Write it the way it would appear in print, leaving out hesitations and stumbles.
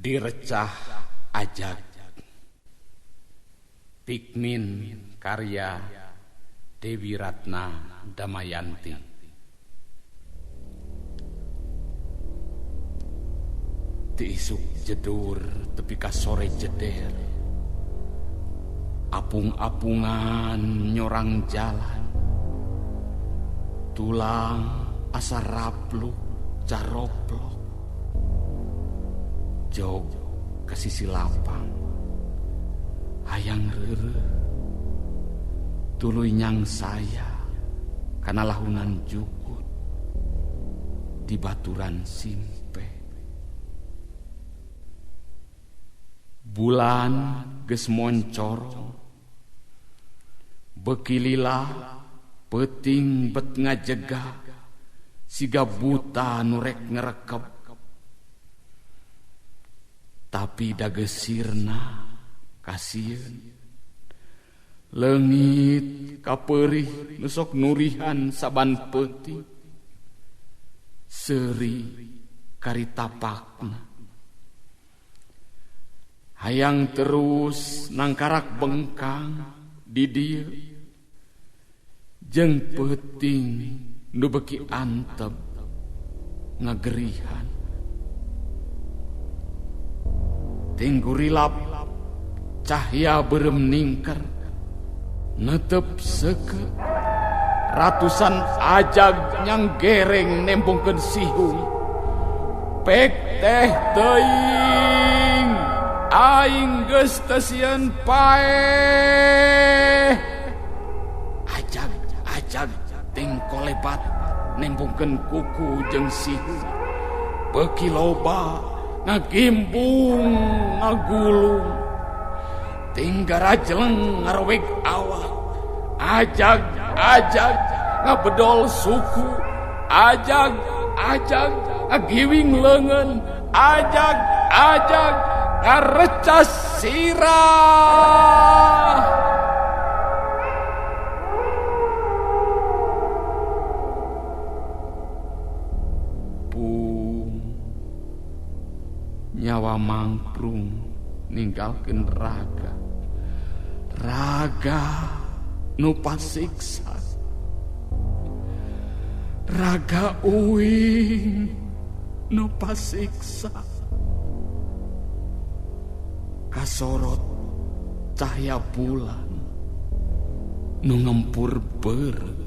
Direcah Ajag Pikmin karya Dewi Ratna Damayanti. Tiisuk jedur tepi ka sore jeder, apung-apungan nyorang jalan, tulang asa rapluk caroplok, jog ka sisi lapang, hayang reureuh tuluy nyang saya kana lahunan jukut di baturan simpe. Bulan geus moncoro, beuki lila peuting bet ngajega, siga buta nu rek ngrekep. Tapi dagesirna kasieun, leungit kapeurih nu sok nurihan saban peuting, seuri kari tapakna. Hayang terus nangkarak bengkang di dieu, jeung peuting nu beuki antep ngagerihan. Tinggurilap cahya beureum ningker, netep seukeut ratusan ajag nyang gereng nembongkeun sihung. Pek teh teuing aing geus teu sieun paeh. Ajag ting kolebat nembongkeun kuku jeung sihung, beuki loba ngagimbung ngagulung, ting garajeleng ngaroweg awak. Ajag ngabedol suku, ajag ngagiwing leungeun, ajag ngarecas sirah. Pung nyawa mangprung ninggalkeun raga nu pasiksa, raga uing nu pasiksa. Kasorot cahya bulan nu ngempur beureum,